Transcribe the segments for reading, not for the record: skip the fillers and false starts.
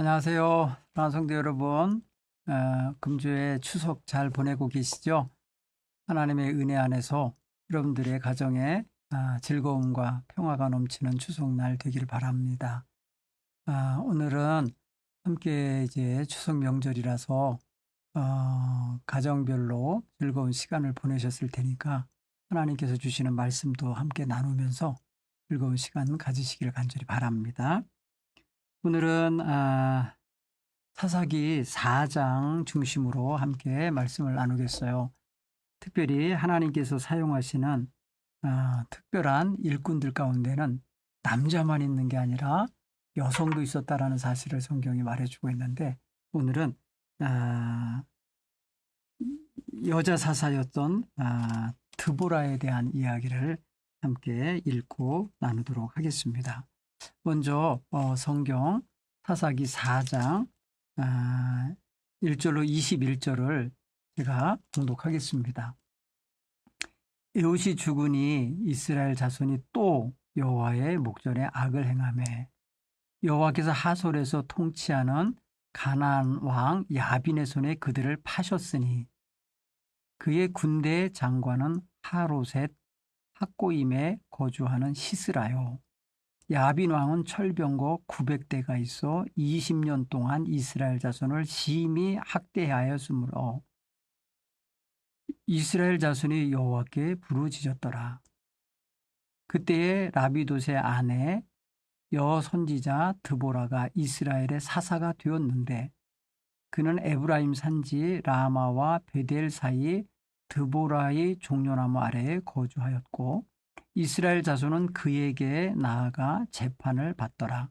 안녕하세요. 방송도 여러분. 금주에 추석 잘 보내고 계시죠? 하나님의 은혜 안에서 여러분들의 가정에 즐거움과 평화가 넘치는 추석날 되길 바랍니다. 오늘은 함께 이제 추석 명절이라서 가정별로 즐거운 시간을 보내셨을 테니까 하나님께서 주시는 말씀도 함께 나누면서 즐거운 시간 가지시기를 간절히 바랍니다. 오늘은 사사기 4장 중심으로 함께 말씀을 나누겠어요. 특별히 하나님께서 사용하시는 특별한 일꾼들 가운데는 남자만 있는 게 아니라 여성도 있었다라는 사실을 성경이 말해주고 있는데, 오늘은 여자 사사였던 드보라에 대한 이야기를 함께 읽고 나누도록 하겠습니다. 먼저 성경 사사기 4장 1절로 21절을 제가 봉독하겠습니다. 에웃이 죽으니 이스라엘 자손이 또 여호와의 목전에 악을 행하매 여호와께서 하솔에서 통치하는 가나안 왕 야빈의 손에 그들을 파셨으니 그의 군대의 장관은 하로셋 학고임에 거주하는 시스라요. 야빈 왕은 철병거 900대가 있어 20년 동안 이스라엘 자손을 심히 학대하였으므로 이스라엘 자손이 여호와께 부르짖었더라. 그때에 라비돗의 아내 여선지자 드보라가 이스라엘의 사사가 되었는데 그는 에브라임 산지 라마와 베델 사이 드보라의 종려나무 아래에 거주하였고 이스라엘 자손은 그에게 나아가 재판을 받더라.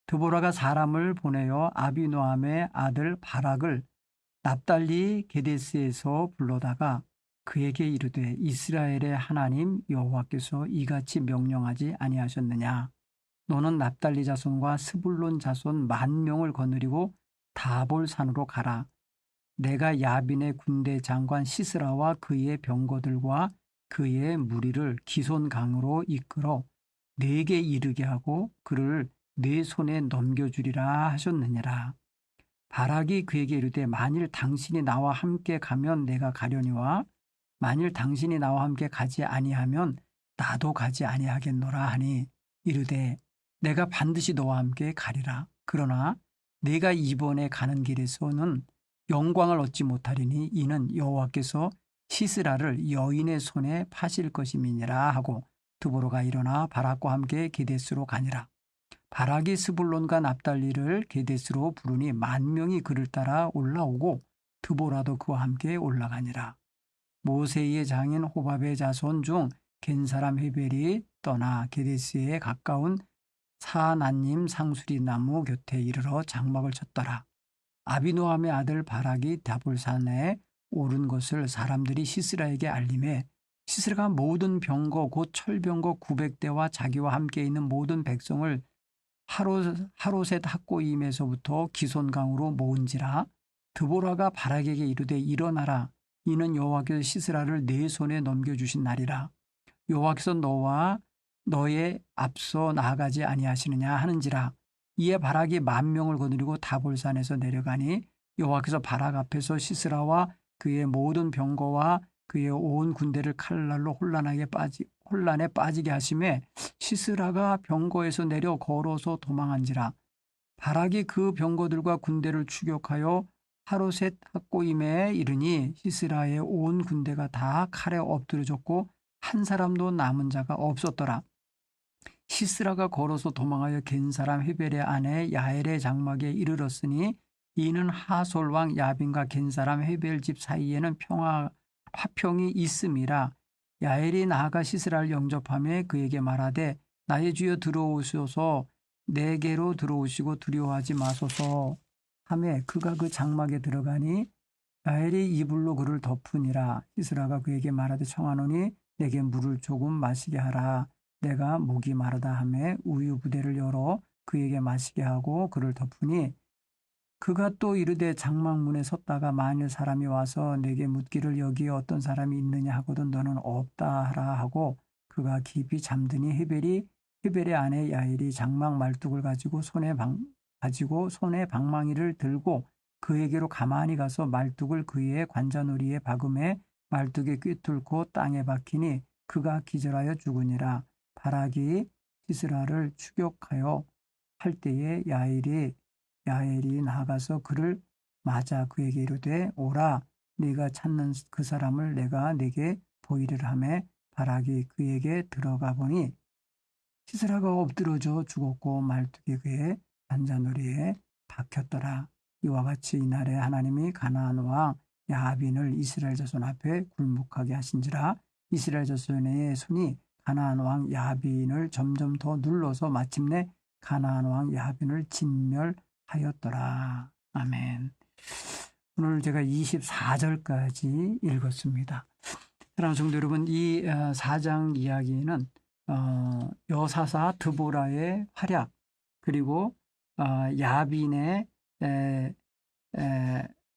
드보라가 사람을 보내어 아비노함의 아들 바락을 납달리 게데스에서 불러다가 그에게 이르되 이스라엘의 하나님 여호와께서 이같이 명령하지 아니하셨느냐. 너는 납달리 자손과 스불론 자손 10,000명을 거느리고 다볼산으로 가라. 내가 야빈의 군대 장관 시스라와 그의 병거들과 그의 무리를 기손강으로 이끌어 내게 이르게 하고 그를 내 손에 넘겨주리라 하셨느니라. 바락이 그에게 이르되 만일 당신이 나와 함께 가면 내가 가려니와 만일 당신이 나와 함께 가지 아니하면 나도 가지 아니하겠노라 하니 이르되 내가 반드시 너와 함께 가리라. 그러나 내가 이번에 가는 길에서는 영광을 얻지 못하리니 이는 여호와께서 시스라를 여인의 손에 파실 것임이니라 하고 드보라가 일어나 바락과 함께 게데스로 가니라. 바락이 스불론과 납달리를 게데스로 부르니 10,000명이 그를 따라 올라오고 드보라도 그와 함께 올라가니라. 모세의 장인 호밥의 자손 중 겐사람 헤벨이 떠나 게데스에 가까운 사나님 상수리 나무 곁에 이르러 장막을 쳤더라. 아비노함의 아들 바락이 다볼산에 오른 것을 사람들이 시스라에게 알림해 시스라가 모든 병거 곧 철병거 900대와 자기와 함께 있는 모든 백성을 하로셋 학고임에서부터 기손강으로 모은지라. 드보라가 바락에게 이르되 일어나라. 이는 여호와께서 시스라를 내 손에 넘겨주신 날이라. 여호와께서 너와 너의 앞서 나아가지 아니하시느냐 하는지라. 이에 바락이 10,000명을 거느리고 다볼산에서 내려가니 여호와께서 바락 앞에서 시스라와 그의 모든 병거와 그의 온 군대를 칼날로 혼란에 빠지게 하심에 시스라가 병거에서 내려 걸어서 도망한지라. 바락이 그 병거들과 군대를 추격하여 하로셋 학고임에 이르니 시스라의 온 군대가 다 칼에 엎드려졌고 한 사람도 남은 자가 없었더라. 시스라가 걸어서 도망하여 겐사람 헤벨의 아내 야엘의 장막에 이르렀으니 이는 하솔 왕 야빈과 겐사람 헤벨 집 사이에는 화평이 있음이라. 야엘이 나아가 시스라를 영접하며 그에게 말하되 나의 주여 들어오소서. 내게로 들어오시고 두려워하지 마소서 하며 그가 그 장막에 들어가니 야엘이 이불로 그를 덮으니라. 시스라가 그에게 말하되 청하노니 내게 물을 조금 마시게 하라. 내가 목이 마르다 하며 우유 부대를 열어 그에게 마시게 하고 그를 덮으니 그가 또 이르되 장막문에 섰다가 만일 사람이 와서 내게 묻기를 여기에 어떤 사람이 있느냐 하거든 너는 없다 하라 하고 그가 깊이 잠드니 헤벨의 아내 야엘이 장막 말뚝을 가지고 손에 가지고 손에 방망이를 들고 그에게로 가만히 가서 말뚝을 그의 관자놀이에 박음에 말뚝에 꿰뚫고 땅에 박히니 그가 기절하여 죽으니라. 바락이 시스라를 추격하여 할 때에 야엘이 나아가서 그를 맞아 그에게 이르되 오라 네가 찾는 그 사람을 내가 네게 보이리라 하매 바락이 그에게 들어가 보니 시스라가 엎드러져 죽었고 말뚝이 그의 관자놀이에 박혔더라. 이와 같이 이날에 하나님이 가나안 왕 야빈을 이스라엘 자손 앞에 굴복하게 하신지라. 이스라엘 자손의 손이 가나안 왕 야빈을 점점 더 눌러서 마침내 가나안 왕 야빈을 진멸하였더라. 아멘. 오늘 제가 24절까지 읽었습니다. 사랑하는 성도 여러분, 이 4장 이야기는 여사사 드보라의 활약, 그리고 야빈의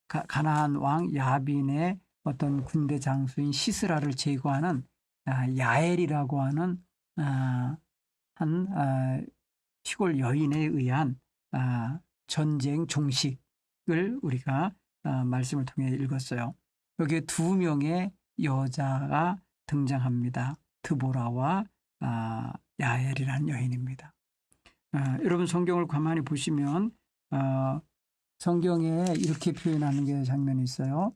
가나안 왕 야빈의 어떤 군대 장수인 시스라를 제거하는 야엘이라고 하는 한 시골 여인에 의한 전쟁 종식을 우리가 말씀을 통해 읽었어요. 여기에 두 명의 여자가 등장합니다. 드보라와 야엘이라는 여인입니다. 여러분 성경을 가만히 보시면 성경에 이렇게 표현하는 게 장면이 있어요.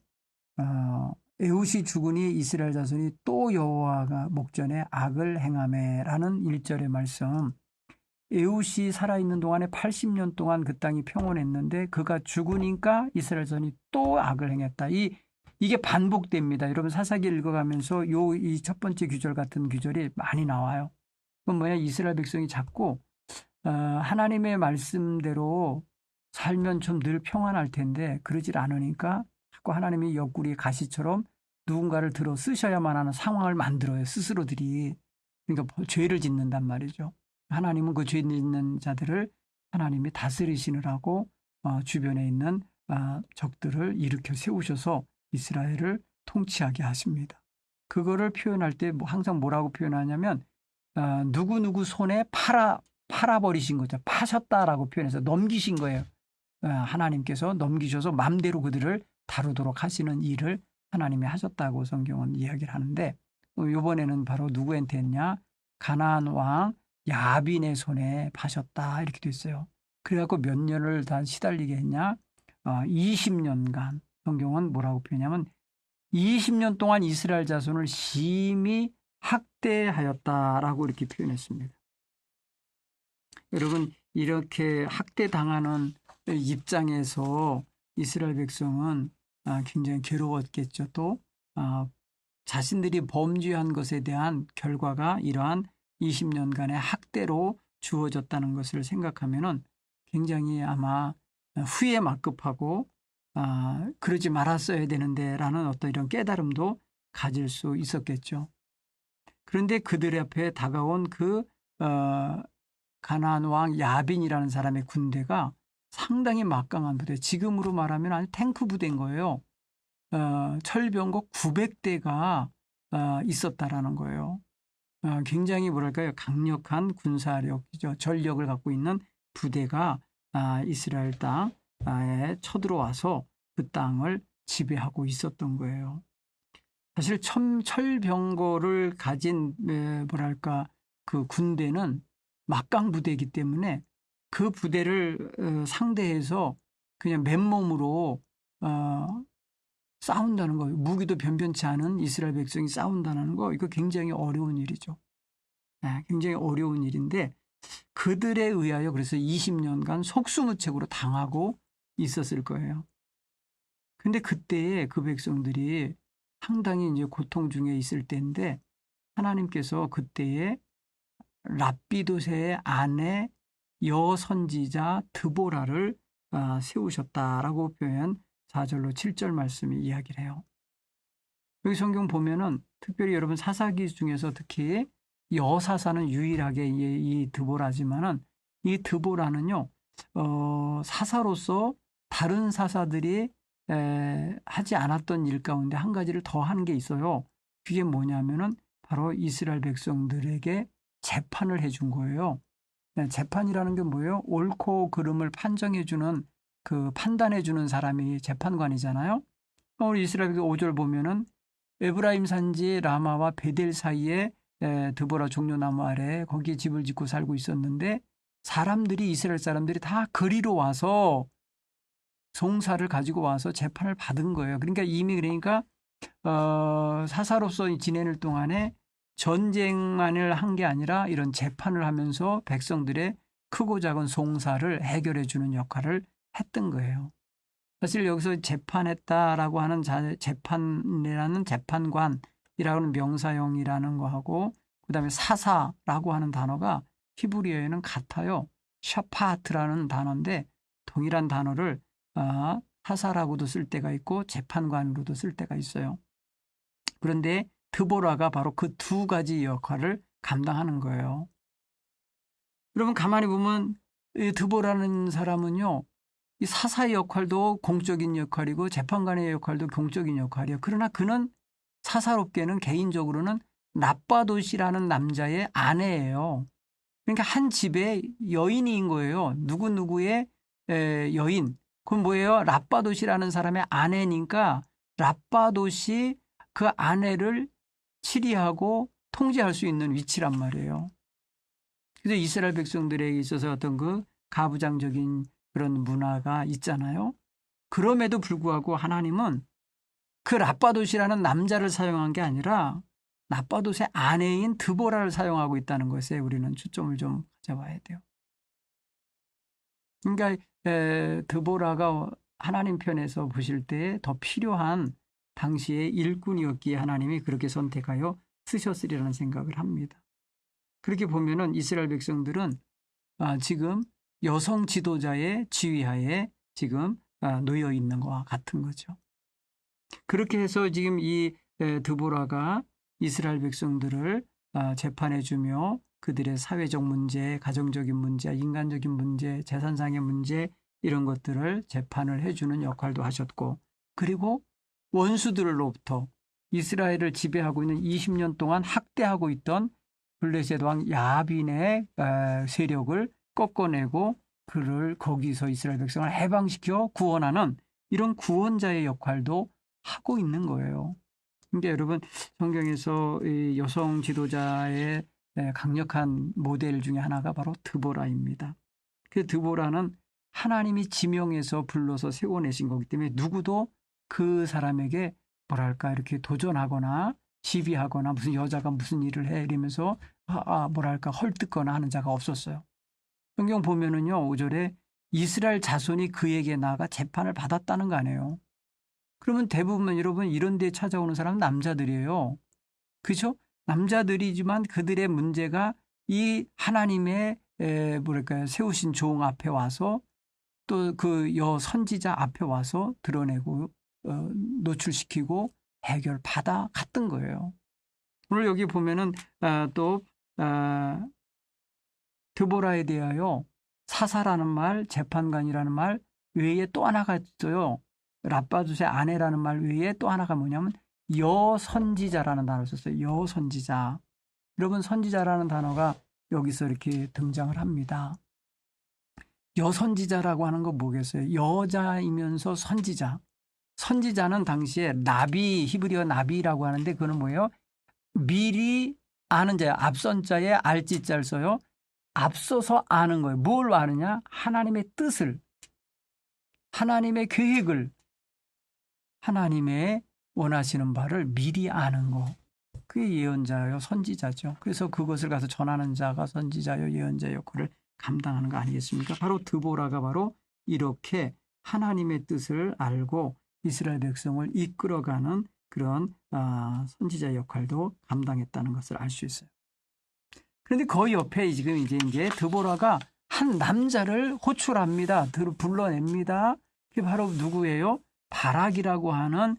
에훗이 죽으니 이스라엘 자손이 또 여호와가 목전에 악을 행하매라는 1절의 말씀. 에훗이 살아있는 동안에 80년 동안 그 땅이 평온했는데 그가 죽으니까 이스라엘 자손이 또 악을 행했다. 이게 반복됩니다. 여러분 사사기 읽어가면서 이 첫 번째 규절 같은 규절이 많이 나와요. 그건 뭐냐? 이스라엘 백성이 자꾸 하나님의 말씀대로 살면 좀 늘 평안할 텐데 그러질 않으니까 자꾸 하나님이 옆구리 가시처럼 누군가를 들어 쓰셔야만 하는 상황을 만들어요. 스스로들이. 그러니까 죄를 짓는단 말이죠. 하나님은 그 죄 짓는 자들을 하나님이 다스리시느라고 주변에 있는 적들을 일으켜 세우셔서 이스라엘을 통치하게 하십니다. 그거를 표현할 때 항상 뭐라고 표현하냐면 누구누구 손에 팔아버리신 거죠. 파셨다라고 표현해서 넘기신 거예요. 하나님께서 넘기셔서 맘대로 그들을 다루도록 하시는 일을 하나님이 하셨다고 성경은 이야기를 하는데 이번에는 바로 누구한테 했냐? 가나안 왕 야빈의 손에 파셨다 이렇게 돼 있어요. 그래갖고 몇 년을 다 시달리게 했냐? 20년간 성경은 뭐라고 표현하냐면 20년 동안 이스라엘 자손을 심히 학대하였다라고 이렇게 표현했습니다. 여러분 이렇게 학대당하는 입장에서 이스라엘 백성은 굉장히 괴로웠겠죠. 또 자신들이 범죄한 것에 대한 결과가 이러한 20년간의 학대로 주어졌다는 것을 생각하면은 굉장히 아마 후회 막급하고 그러지 말았어야 되는데라는 어떤 이런 깨달음도 가질 수 있었겠죠. 그런데 그들 앞에 다가온 그 가나안 왕 야빈이라는 사람의 군대가 상당히 막강한 부대, 지금으로 말하면 아주 탱크 부대인 거예요. 철병거 900대가 있었다라는 거예요. 굉장히 뭐랄까요, 강력한 군사력이죠. 전력을 갖고 있는 부대가 이스라엘 땅에 쳐들어와서 그 땅을 지배하고 있었던 거예요. 사실 철병거를 가진 뭐랄까 그 군대는 막강 부대이기 때문에 그 부대를 상대해서 그냥 맨몸으로 싸운다는 거, 무기도 변변치 않은 이스라엘 백성이 싸운다는 거, 이거 굉장히 어려운 일이죠. 굉장히 어려운 일인데 그들에 의하여 그래서 20년간 속수무책으로 당하고 있었을 거예요. 근데 그때에 그 백성들이 상당히 이제 고통 중에 있을 때인데 하나님께서 그때에 랍비도세의 아내 여선지자 드보라를 세우셨다라고 표현 4절로 7절 말씀이 이야기를 해요. 여기 성경 보면은 특별히 여러분 사사기 중에서 특히 여사사는 유일하게 이 드보라지만은 이 드보라는요 사사로서 다른 사사들이 하지 않았던 일 가운데 한 가지를 더 하는 게 있어요. 그게 뭐냐면은 바로 이스라엘 백성들에게 재판을 해준 거예요. 재판이라는 게 뭐예요? 옳고 그름을 판정해주는 그 판단해주는 사람이 재판관이잖아요. 우리 이스라엘 5절 보면은 에브라임 산지 라마와 베델 사이에 드보라 종려나무 아래 거기에 집을 짓고 살고 있었는데 사람들이 이스라엘 사람들이 다 그리로 와서 송사를 가지고 와서 재판을 받은 거예요. 그러니까 이미 사사로서 지내는 동안에 전쟁만을 한 게 아니라 이런 재판을 하면서 백성들의 크고 작은 송사를 해결해 주는 역할을 했던 거예요. 사실 여기서 재판했다라고 하는 재판이라는 재판관이라는 명사형이라는 거하고 그다음에 사사라고 하는 단어가 히브리어에는 같아요. 샤파트라는 단어인데 동일한 단어를 사사라고도 쓸 때가 있고 재판관으로도 쓸 때가 있어요. 그런데 드보라가 바로 그 두 가지 역할을 감당하는 거예요. 여러분 가만히 보면 이 드보라는 사람은요. 이 사사의 역할도 공적인 역할이고 재판관의 역할도 공적인 역할이에요. 그러나 그는 사사롭게는 개인적으로는 랍바도시라는 남자의 아내예요. 그러니까 한 집의 여인인 거예요. 누구누구의 여인. 그건 뭐예요? 랍바도시라는 사람의 아내니까 랍바도시 그 아내를 치리하고 통제할 수 있는 위치란 말이에요. 그래서 이스라엘 백성들에게 있어서 어떤 그 가부장적인 그런 문화가 있잖아요. 그럼에도 불구하고 하나님은 그 랍바도시라는 남자를 사용한 게 아니라 랍바도시의 아내인 드보라를 사용하고 있다는 것에 우리는 초점을 좀 가져봐야 돼요. 그러니까 드보라가 하나님 편에서 보실 때 더 필요한 당시의 일꾼이었기에 하나님이 그렇게 선택하여 쓰셨으리라는 생각을 합니다. 그렇게 보면은 이스라엘 백성들은 지금 여성 지도자의 지휘하에 지금 놓여 있는 것과 같은 거죠. 그렇게 해서 지금 이 드보라가 이스라엘 백성들을 재판해주며 그들의 사회적 문제, 가정적인 문제, 인간적인 문제, 재산상의 문제 이런 것들을 재판을 해주는 역할도 하셨고 그리고 원수들로부터 이스라엘을 지배하고 있는 20년 동안 학대하고 있던 블레셋 왕 야빈의 세력을 꺾어내고 그를 거기서 이스라엘 백성을 해방시켜 구원하는 이런 구원자의 역할도 하고 있는 거예요. 그러니까 여러분 성경에서 이 여성 지도자의 강력한 모델 중에 하나가 바로 드보라입니다. 그 드보라는 하나님이 지명해서 불러서 세워내신 거기 때문에 누구도 그 사람에게 뭐랄까 이렇게 도전하거나 시비하거나 무슨 여자가 무슨 일을 해 이러면서 뭐랄까 헐뜯거나 하는 자가 없었어요. 성경 보면은요 5절에 이스라엘 자손이 그에게 나아가 재판을 받았다는 거 아니에요. 그러면 대부분 여러분 이런 데 찾아오는 사람은 남자들이에요. 그렇죠? 남자들이지만 그들의 문제가 이 하나님의 뭐랄까요 세우신 종 앞에 와서 또 그 선지자 앞에 와서 드러내고 노출시키고 해결받아 갔던 거예요. 오늘 여기 보면은 또 드보라에 대하여 사사라는 말, 재판관이라는 말 외에 또 하나가 있어요. 랍바두스의 아내라는 말 외에 또 하나가 뭐냐면 여선지자라는 단어를 썼어요. 여선지자. 여러분 선지자라는 단어가 여기서 이렇게 등장을 합니다. 여선지자라고 하는 거 뭐겠어요? 여자이면서 선지자. 선지자는 당시에 나비, 히브리어 나비라고 하는데 그거는 뭐예요? 미리 아는 자예요. 앞선 자에 알지자를 써요. 앞서서 아는 거예요. 뭘 아느냐? 하나님의 뜻을, 하나님의 계획을, 하나님의 원하시는 바를 미리 아는 거. 그게 예언자요, 선지자죠. 그래서 그것을 가서 전하는 자가 선지자요, 예언자 역할을 감당하는 거 아니겠습니까? 바로 드보라가 바로 이렇게 하나님의 뜻을 알고 이스라엘 백성을 이끌어가는 그런 선지자 역할도 감당했다는 것을 알 수 있어요. 그런데 그 옆에 지금 이제 드보라가 한 남자를 호출합니다. 불러냅니다. 그게 바로 누구예요? 바락이라고 하는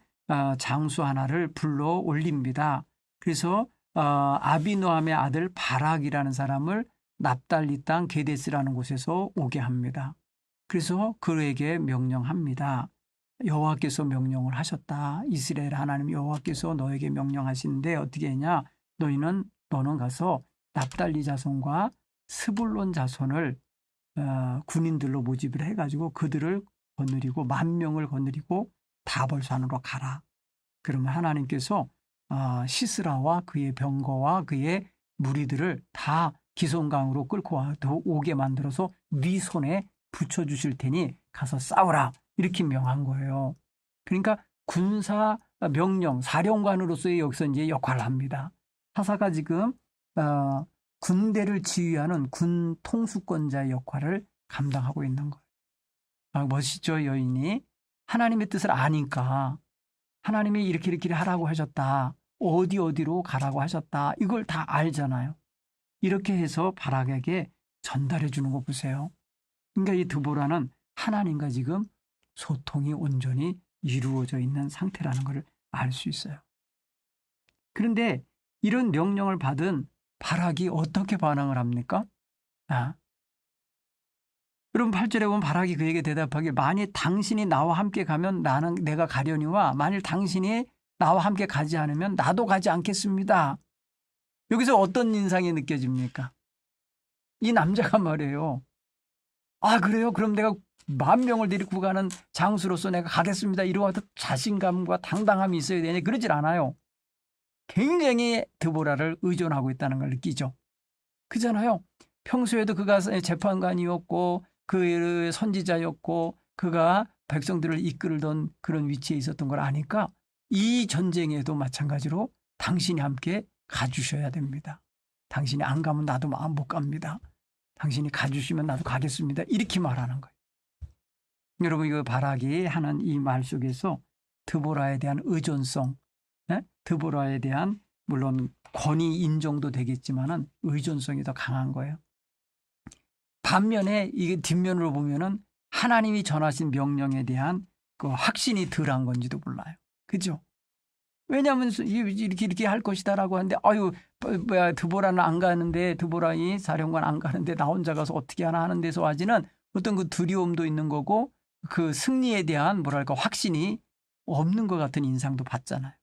장수 하나를 불러 올립니다. 그래서 아비노함의 아들 바락이라는 사람을 납달리 땅 게데스라는 곳에서 오게 합니다. 그래서 그에게 명령합니다. 여호와께서 명령을 하셨다. 이스라엘 하나님 여호와께서 너에게 명령하시는데 어떻게 했냐? 너는 가서 납달리 자손과 스불론 자손을 군인들로 모집을 해가지고 그들을 거느리고 10,000명을 거느리고 다볼산으로 가라. 그러면 하나님께서 시스라와 그의 병거와 그의 무리들을 다 기손강으로 끌고 오게 만들어서 네 손에 붙여주실 테니 가서 싸우라. 이렇게 명한 거예요. 그러니까 군사 명령, 사령관으로서의 여기서 이제 역할을 합니다. 사사가 지금 군대를 지휘하는 군 통수권자의 역할을 감당하고 있는 거예요. 멋있죠, 여인이. 하나님의 뜻을 아니까 하나님이 이렇게 하라고 하셨다. 어디로 가라고 하셨다. 이걸 다 알잖아요. 이렇게 해서 바락에게 전달해 주는 거 보세요. 그러니까 이 드보라는 하나님과 지금 소통이 온전히 이루어져 있는 상태라는 것을 알 수 있어요. 그런데 이런 명령을 받은 바락이 어떻게 반응을 합니까? 여러분 8절에 보면 바락이 그에게 대답하길 만일 당신이 나와 함께 가면 내가 가려니와 만일 당신이 나와 함께 가지 않으면 나도 가지 않겠습니다. 여기서 어떤 인상이 느껴집니까? 이 남자가 말이에요. 그래요? 그럼 내가 10,000명을 데리고 가는 장수로서 내가 가겠습니다. 이러한 자신감과 당당함이 있어야 되냐? 그러질 않아요. 굉장히 드보라를 의존하고 있다는 걸 느끼죠. 그잖아요. 평소에도 그가 재판관이었고 그 선지자였고 그가 백성들을 이끌던 그런 위치에 있었던 걸 아니까 이 전쟁에도 마찬가지로 당신이 함께 가주셔야 됩니다. 당신이 안 가면 나도 못 갑니다. 당신이 가주시면 나도 가겠습니다. 이렇게 말하는 거예요. 여러분 이거 바락이 하는 이 말 속에서 드보라에 대한 의존성, 드보라에 대한 물론 권위 인정도 되겠지만은 의존성이 더 강한 거예요. 반면에 이게 뒷면으로 보면은 하나님이 전하신 명령에 대한 그 확신이 덜한 건지도 몰라요. 그죠? 왜냐하면 이렇게 할 것이다라고 하는데 드보라는 안 가는데 드보라이 사령관 안 가는데 나 혼자 가서 어떻게 하나 하는 데서 와지는 어떤 그 두려움도 있는 거고 그 승리에 대한 확신이 없는 것 같은 인상도 받잖아요.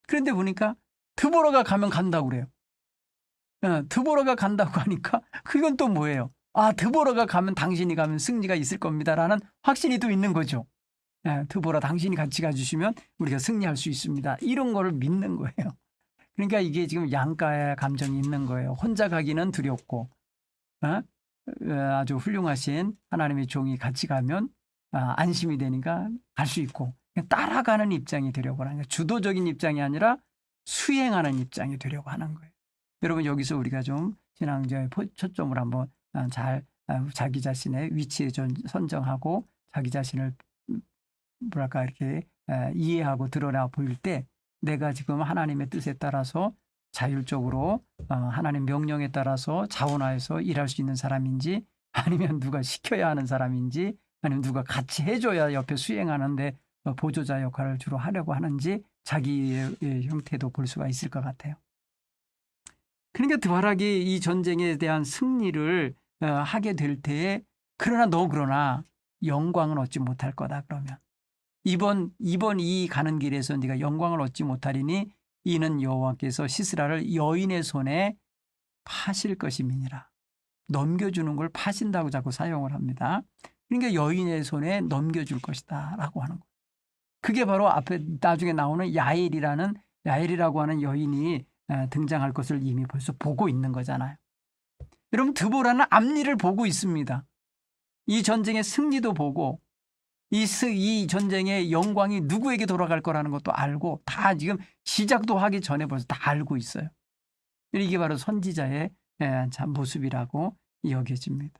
그런데 보니까 드보라가 가면 간다고 그래요. 드보라가 간다고 하니까 그건 또 뭐예요? 드보라가 가면 당신이 가면 승리가 있을 겁니다라는 확신이 또 있는 거죠. 드보라 당신이 같이 가주시면 우리가 승리할 수 있습니다. 이런 거를 믿는 거예요. 그러니까 이게 지금 양가의 감정이 있는 거예요. 혼자 가기는 두렵고 아주 훌륭하신 하나님의 종이 같이 가면 안심이 되니까 갈 수 있고 따라가는 입장이 되려고 하는 거예요. 주도적인 입장이 아니라 수행하는 입장이 되려고 하는 거예요. 여러분 여기서 우리가 좀 신앙자의 초점을 한번 잘 자기 자신의 위치에 좀 선정하고 자기 자신을 이렇게 이해하고 드러나 보일 때 내가 지금 하나님의 뜻에 따라서 자율적으로 하나님 명령에 따라서 자원하여서 일할 수 있는 사람인지 아니면 누가 시켜야 하는 사람인지 아니면 누가 같이 해줘야 옆에 수행하는데 보조자 역할을 주로 하려고 하는지 자기의 형태도 볼 수가 있을 것 같아요. 그러니까 바락이 이 전쟁에 대한 승리를 하게 될 때에 그러나 영광은 얻지 못할 거다 그러면 이번 이 가는 길에서 네가 영광을 얻지 못하리니 이는 여호와께서 시스라를 여인의 손에 파실 것임이니라. 넘겨주는 걸 파신다고 자꾸 사용을 합니다. 그러니까 여인의 손에 넘겨줄 것이다 라고 하는 거예요. 그게 바로 앞에 나중에 나오는 야엘이라고 하는 여인이 등장할 것을 이미 벌써 보고 있는 거잖아요. 여러분 드보라는 앞일을 보고 있습니다. 이 전쟁의 승리도 보고 이 전쟁의 영광이 누구에게 돌아갈 거라는 것도 알고 다 지금 시작도 하기 전에 벌써 다 알고 있어요. 이게 바로 선지자의 모습이라고 여겨집니다.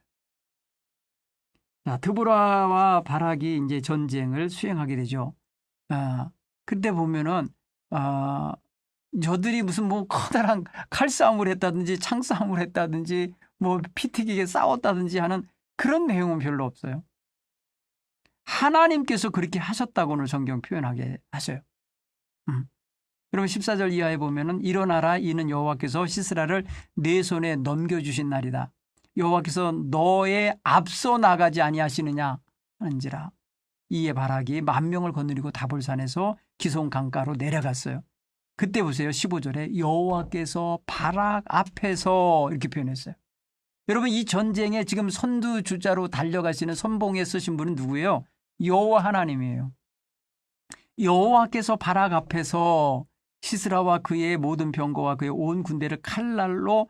드보라와 바락이 이제 전쟁을 수행하게 되죠. 그때 보면은 저들이 무슨 커다란 칼싸움을 했다든지 창싸움을 했다든지 피 튀기게 싸웠다든지 하는 그런 내용은 별로 없어요. 하나님께서 그렇게 하셨다고는 성경 표현하게 하셔요. 그럼 14절 이하에 보면은 일어나라 이는 여호와께서 시스라를 내 손에 넘겨주신 날이다. 여호와께서 너의 앞서 나가지 아니하시느냐 하는지라. 이에 바락이 10,000명을 거느리고 다볼산에서 기손 강가로 내려갔어요. 그때 보세요. 15절에 여호와께서 바락 앞에서 이렇게 표현했어요. 여러분 이 전쟁에 지금 선두주자로 달려가시는 선봉에 서신 분은 누구예요? 여호와 하나님이에요. 여호와께서 바락 앞에서 시스라와 그의 모든 병거와 그의 온 군대를 칼날로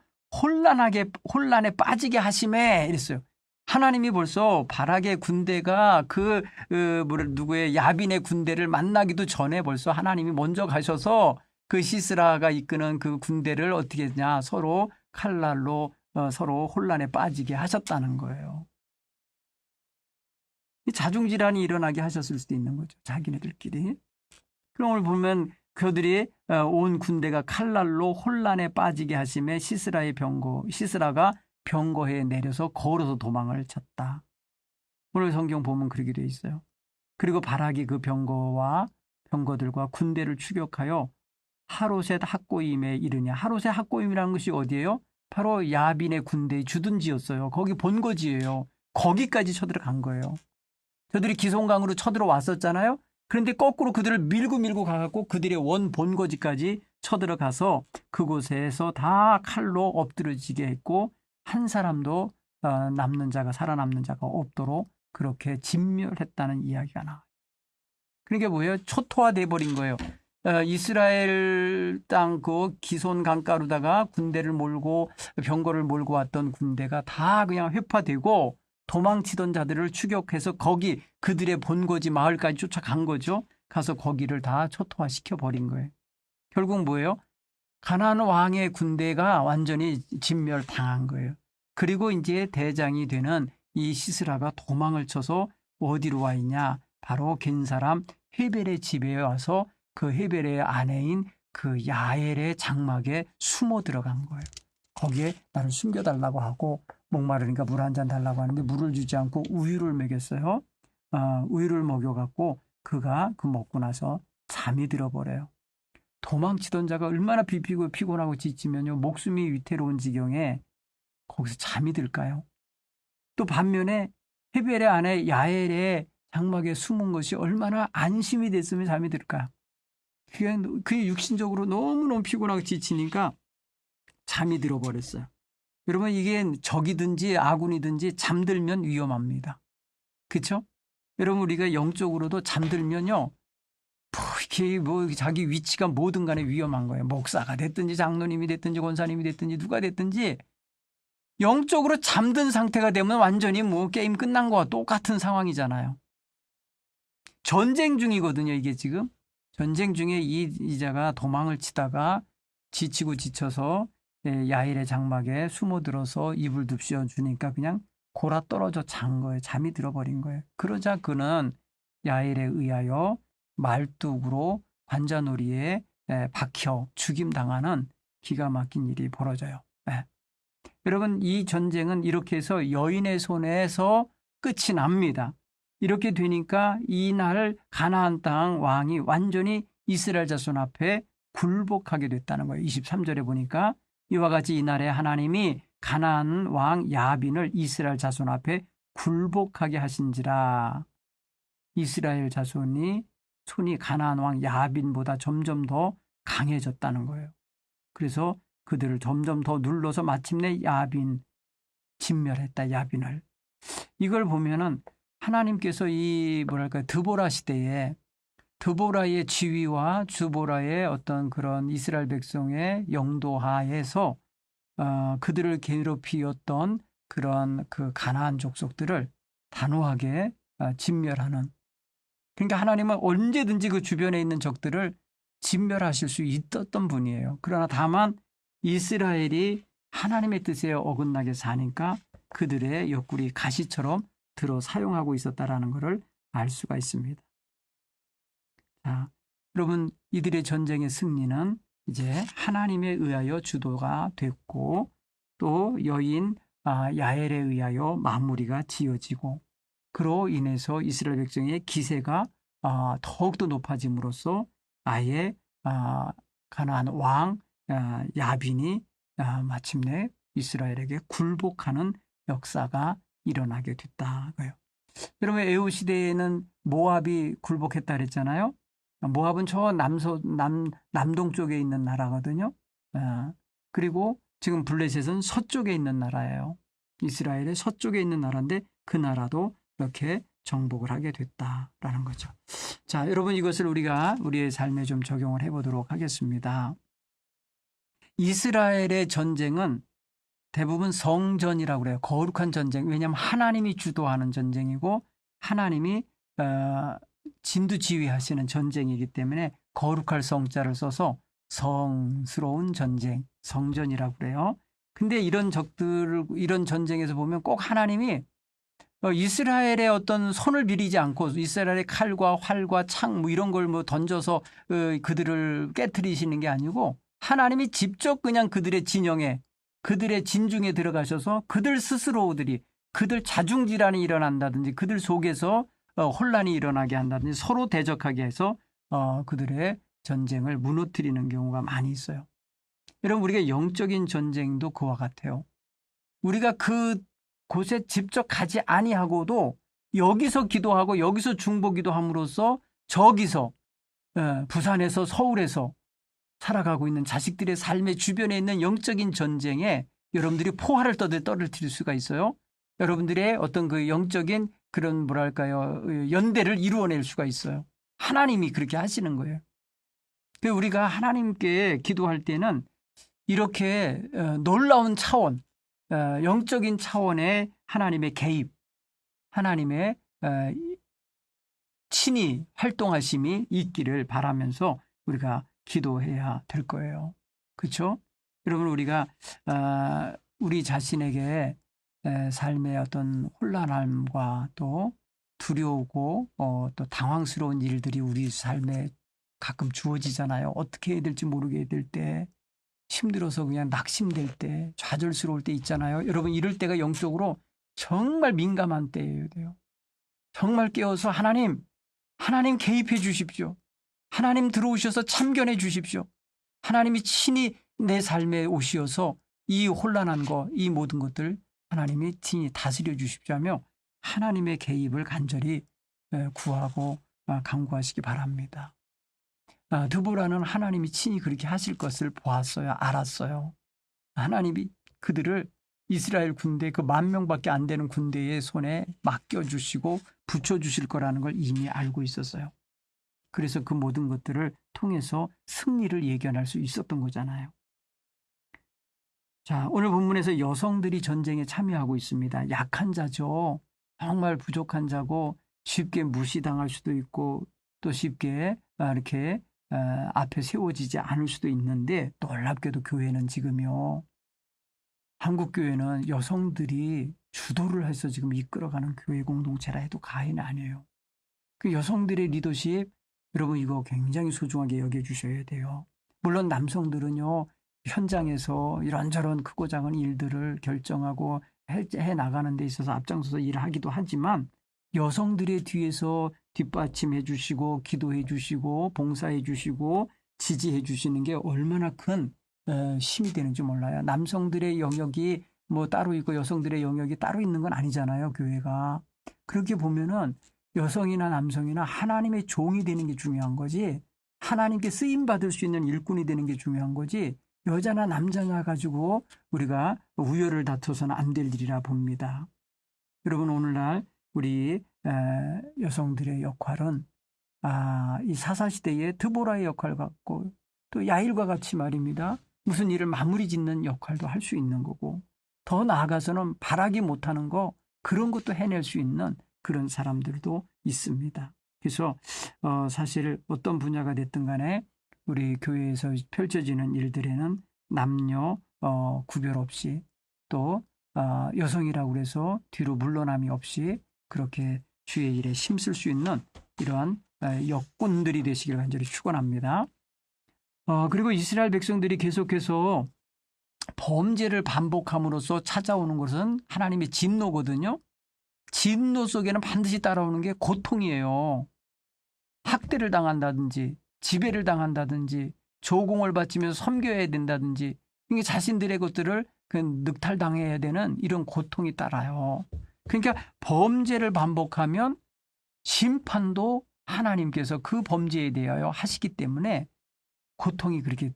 혼란에 빠지게 하심에 이랬어요. 하나님이 벌써 바락의 군대가 누구의 야빈의 군대를 만나기도 전에 벌써 하나님이 먼저 가셔서 그 시스라가 이끄는 그 군대를 어떻게 했냐 서로 칼날로 서로 혼란에 빠지게 하셨다는 거예요. 자중질환이 일어나게 하셨을 수도 있는 거죠. 자기네들끼리. 그럼 오늘 보면 그들이 온 군대가 칼날로 혼란에 빠지게 하심에 시스라가 병거에 내려서 걸어서 도망을 쳤다. 오늘 성경 보면 그렇게 되어 있어요. 그리고 바락이 그 병거들과 군대를 추격하여 하롯셋 학고임에 이르냐. 하롯셋 학고임이라는 것이 어디예요? 바로 야빈의 군대의 주둔지였어요. 거기 본거지예요. 거기까지 쳐들어간 거예요. 저들이 기송강으로 쳐들어왔었잖아요. 그런데 거꾸로 그들을 밀고 가갖고 그들의 원 본거지까지 쳐들어가서 그곳에서 다 칼로 엎드러지게 했고 한 사람도 살아남는 자가 없도록 그렇게 진멸했다는 이야기가 나와요. 그러니까 뭐예요? 초토화돼 버린 거예요. 이스라엘 땅 그 기손 강가로다가 군대를 몰고 병거를 몰고 왔던 군대가 다 그냥 회파되고 도망치던 자들을 추격해서 거기 그들의 본거지 마을까지 쫓아간 거죠. 가서 거기를 다 초토화시켜 버린 거예요. 결국 뭐예요? 가나안 왕의 군대가 완전히 진멸당한 거예요. 그리고 이제 대장이 되는 이 시스라가 도망을 쳐서 어디로 와 있냐? 바로 겐 사람 헤벨의 집에 와서 그 헤벨의 아내인 그 야엘의 장막에 숨어 들어간 거예요. 거기에 나를 숨겨달라고 하고 목마르니까 물 한 잔 달라고 하는데 물을 주지 않고 우유를 먹였어요. 우유를 먹여갖고 그가 그 먹고 나서 잠이 들어버려요. 도망치던 자가 얼마나 비피고 피곤하고 지치면요. 목숨이 위태로운 지경에 거기서 잠이 들까요? 또 반면에 헤벨의 아내 야엘의 장막에 숨은 것이 얼마나 안심이 됐으면 잠이 들까요? 그게 육신적으로 너무너무 피곤하고 지치니까 잠이 들어버렸어요. 여러분 이게 적이든지 아군이든지 잠들면 위험합니다. 그렇죠? 여러분 우리가 영적으로도 잠들면요. 이렇게 뭐 자기 위치가 뭐든 간에 위험한 거예요. 목사가 됐든지 장로님이 됐든지 권사님이 됐든지 누가 됐든지 영적으로 잠든 상태가 되면 완전히 뭐 게임 끝난 거와 똑같은 상황이잖아요. 전쟁 중이거든요. 이게 지금. 전쟁 중에 이자가 도망을 치다가 지치고 지쳐서 야일의 장막에 숨어들어서 이불 덮씌워 주니까 그냥 골아 떨어져 잔 거예요. 잠이 들어버린 거예요. 그러자 그는 야일에 의하여 말뚝으로 관자놀이에 박혀 죽임당하는 기가 막힌 일이 벌어져요. 여러분 이 전쟁은 이렇게 해서 여인의 손에서 끝이 납니다. 이렇게 되니까 이날 가나안 땅 왕이 완전히 이스라엘 자손 앞에 굴복하게 됐다는 거예요. 23절에 보니까 이와 같이 이날에 하나님이 가나안 왕 야빈을 이스라엘 자손 앞에 굴복하게 하신지라. 이스라엘 자손이 손이 가나안 왕 야빈보다 점점 더 강해졌다는 거예요. 그래서 그들을 점점 더 눌러서 마침내 진멸했다. 야빈을. 이걸 보면은 하나님께서 드보라 시대에 드보라의 지위와 주보라의 어떤 그런 이스라엘 백성의 영도하에서 그들을 괴롭히었던 그런 그 가나안 족속들을 단호하게 진멸하는. 그러니까 하나님은 언제든지 그 주변에 있는 적들을 진멸하실 수 있었던 분이에요. 그러나 다만 이스라엘이 하나님의 뜻에 어긋나게 사니까 그들의 옆구리 가시처럼 들어 사용하고 있었다라는 것을 알 수가 있습니다. 자, 여러분 이들의 전쟁의 승리는 이제 하나님에 의하여 주도가 됐고 또 여인 야엘에 의하여 마무리가 지어지고 그로 인해서 이스라엘 백성의 기세가 더욱더 높아짐으로써 아예 가나안 왕 야빈이 마침내 이스라엘에게 굴복하는 역사가 일어나게 됐다고요. 여러분 에호 시대에는 모압이 굴복했다 그랬잖아요. 모압은 저 남동쪽에 있는 나라거든요. 그리고 지금 블레셋은 서쪽에 있는 나라예요. 이스라엘의 서쪽에 있는 나라인데 그 나라도 이렇게 정복을 하게 됐다라는 거죠. 자, 여러분 이것을 우리가 우리의 삶에 좀 적용을 해보도록 하겠습니다. 이스라엘의 전쟁은 대부분 성전이라고 그래요. 거룩한 전쟁. 왜냐하면 하나님이 주도하는 전쟁이고 하나님이 진두지휘하시는 전쟁이기 때문에 거룩할 성자를 써서 성스러운 전쟁, 성전이라고 그래요. 근데 이런 전쟁에서 보면 꼭 하나님이 이스라엘의 어떤 손을 빌리지 않고 이스라엘의 칼과 활과 창 뭐 이런 걸 뭐 던져서 그들을 깨트리시는 게 아니고 하나님이 직접 그냥 그들의 진영에 그들의 진중에 들어가셔서 그들 스스로들이 그들 자중질환이 일어난다든지 그들 속에서 혼란이 일어나게 한다든지 서로 대적하게 해서 그들의 전쟁을 무너뜨리는 경우가 많이 있어요. 여러분 우리가 영적인 전쟁도 그와 같아요. 우리가 그 곳에 직접 가지 아니하고도 여기서 기도하고 여기서 중보기도 함으로써 저기서 부산에서 서울에서 살아가고 있는 자식들의 삶의 주변에 있는 영적인 전쟁에 여러분들이 포화를 떨어뜨릴 수가 있어요. 여러분들의 어떤 그 영적인 그런 뭐랄까요 연대를 이루어낼 수가 있어요. 하나님이 그렇게 하시는 거예요. 우리가 하나님께 기도할 때는 이렇게 놀라운 차원, 영적인 차원의 하나님의 개입, 하나님의 친히 활동하심이 있기를 바라면서 우리가 기도해야 될 거예요. 그렇죠? 여러분 우리가 우리 자신에게 삶의 어떤 혼란함과 또 두려우고 또 당황스러운 일들이 우리 삶에 가끔 주어지잖아요. 어떻게 해야 될지 모르게 될 때, 힘들어서 그냥 낙심될 때, 좌절스러울 때 있잖아요. 여러분 이럴 때가 영적으로 정말 민감한 때예요. 정말 깨어서 하나님 개입해 주십시오. 하나님 들어오셔서 참견해 주십시오. 하나님이 친히 내 삶에 오시어서 이 혼란한 거, 이 모든 것들 하나님이 친히 다스려 주십시오 하며 하나님의 개입을 간절히 구하고 간구하시기 바랍니다. 드보라는 하나님이 친히 그렇게 하실 것을 보았어요. 알았어요. 하나님이 그들을 이스라엘 군대 그 10,000명밖에 안 되는 군대의 손에 맡겨주시고 붙여주실 거라는 걸 이미 알고 있었어요. 그래서 그 모든 것들을 통해서 승리를 예견할 수 있었던 거잖아요. 자, 오늘 본문에서 여성들이 전쟁에 참여하고 있습니다. 약한 자죠. 정말 부족한 자고 쉽게 무시당할 수도 있고 또 쉽게 이렇게 앞에 세워지지 않을 수도 있는데 놀랍게도 교회는 지금요. 한국 교회는 여성들이 주도를 해서 지금 이끌어가는 교회 공동체라 해도 과언이 아니에요. 그 여성들의 리더십 여러분 이거 굉장히 소중하게 여겨주셔야 돼요. 물론 남성들은요. 현장에서 이런저런 크고 작은 일들을 결정하고 해 나가는 데 있어서 앞장서서 일하기도 하지만 여성들의 뒤에서 뒷받침해 주시고 기도해 주시고 봉사해 주시고 지지해 주시는 게 얼마나 큰 힘이 되는지 몰라요. 남성들의 영역이 뭐 따로 있고 여성들의 영역이 따로 있는 건 아니잖아요. 교회가. 그렇게 보면은 여성이나 남성이나 하나님의 종이 되는 게 중요한 거지 하나님께 쓰임받을 수 있는 일꾼이 되는 게 중요한 거지 여자나 남자나 가지고 우리가 우열을 다퉈서는 안 될 일이라 봅니다. 여러분 오늘날 우리 여성들의 역할은 이 사사시대의 드보라의 역할 같고 또 야일과 같이 말입니다. 무슨 일을 마무리 짓는 역할도 할 수 있는 거고 더 나아가서는 바라기 못하는 거 그런 것도 해낼 수 있는 그런 사람들도 있습니다. 그래서 사실 어떤 분야가 됐든 간에 우리 교회에서 펼쳐지는 일들에는 남녀 구별 없이 또 여성이라고 해서 뒤로 물러남이 없이 그렇게 주의 일에 힘쓸 수 있는 이러한 역군들이 되시길 간절히 축원합니다. 그리고 이스라엘 백성들이 계속해서 범죄를 반복함으로써 찾아오는 것은 하나님의 진노거든요. 진노 속에는 반드시 따라오는 게 고통이에요. 학대를 당한다든지 지배를 당한다든지 조공을 바치면서 섬겨야 된다든지 이게 자신들의 것들을 늑탈당해야 되는 이런 고통이 따라요. 그러니까 범죄를 반복하면 심판도 하나님께서 그 범죄에 대하여 하시기 때문에 고통이 그렇게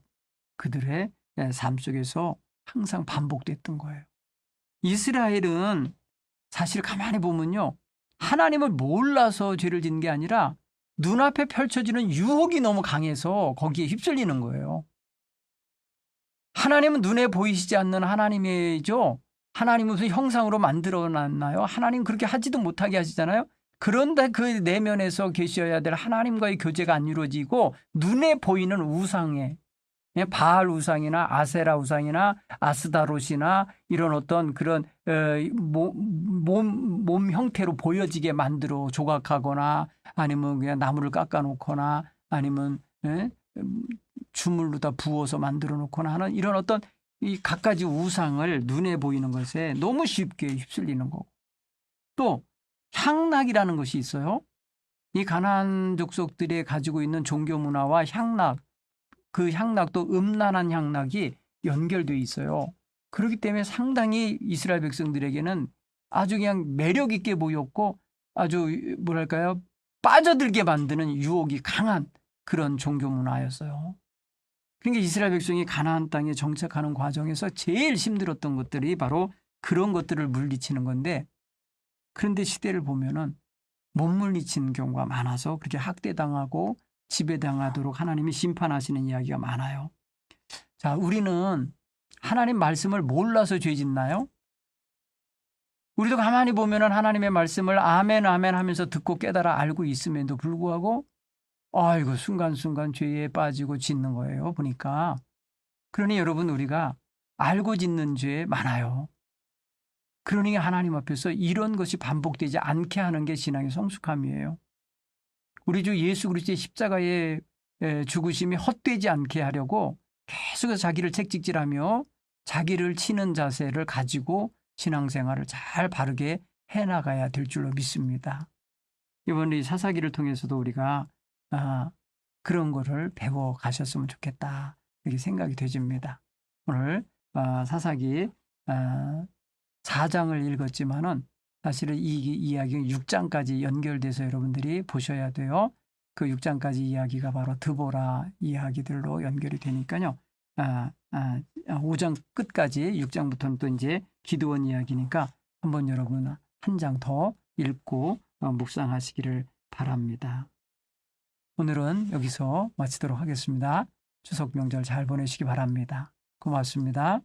그들의 삶 속에서 항상 반복됐던 거예요. 이스라엘은 사실 가만히 보면요. 하나님을 몰라서 죄를 짓는 게 아니라 눈앞에 펼쳐지는 유혹이 너무 강해서 거기에 휩쓸리는 거예요. 하나님은 눈에 보이시지 않는 하나님이죠. 하나님은 무슨 형상으로 만들어 놨나요? 하나님 그렇게 하지도 못하게 하시잖아요. 그런데 그 내면에서 계셔야 될 하나님과의 교제가 안 이루어지고 눈에 보이는 우상에 바알 우상이나 아세라 우상이나 아스다롯이나 이런 어떤 그런 몸 형태로 보여지게 만들어 조각하거나 아니면 그냥 나무를 깎아놓거나 아니면 주물로다 부어서 만들어 놓거나 하는 이런 어떤 이 갖가지 우상을 눈에 보이는 것에 너무 쉽게 휩쓸리는 거고, 또 향락이라는 것이 있어요. 이 가나안 족속들이 가지고 있는 종교 문화와 향락, 그 향락도 음란한 향락이 연결되어 있어요. 그렇기 때문에 상당히 이스라엘 백성들에게는 아주 그냥 매력 있게 보였고 아주 뭐랄까요, 빠져들게 만드는 유혹이 강한 그런 종교 문화였어요. 그러니까 이스라엘 백성이 가나안 땅에 정착하는 과정에서 제일 힘들었던 것들이 바로 그런 것들을 물리치는 건데, 그런데 시대를 보면은 못 물리치는 경우가 많아서 그렇게 학대당하고 지배당하도록 하나님이 심판하시는 이야기가 많아요. 자, 우리는 하나님 말씀을 몰라서 죄 짓나요? 우리도 가만히 보면은 하나님의 말씀을 아멘 아멘 하면서 듣고 깨달아 알고 있음에도 불구하고 아이고 순간순간 죄에 빠지고 짓는 거예요. 보니까. 그러니 여러분, 우리가 알고 짓는 죄 많아요. 그러니 하나님 앞에서 이런 것이 반복되지 않게 하는 게 신앙의 성숙함이에요. 우리 주 예수 그리스도의 십자가의 죽으심이 헛되지 않게 하려고 계속해서 자기를 책찍질하며 자기를 치는 자세를 가지고 신앙생활을 잘 바르게 해나가야 될 줄로 믿습니다. 이번 이 사사기를 통해서도 우리가 그런 거를 배워 가셨으면 좋겠다, 이렇게 생각이 되집니다. 오늘 사사기 4장을 읽었지만은 사실은 이 이야기는 6장까지 연결돼서 여러분들이 보셔야 돼요. 그 6장까지 이야기가 바로 드보라 이야기들로 연결이 되니까요. 5장 끝까지 6장부터는 또 이제 기드온 이야기니까 한번 여러분 한 장 더 읽고 묵상하시기를 바랍니다. 오늘은 여기서 마치도록 하겠습니다. 추석 명절 잘 보내시기 바랍니다. 고맙습니다.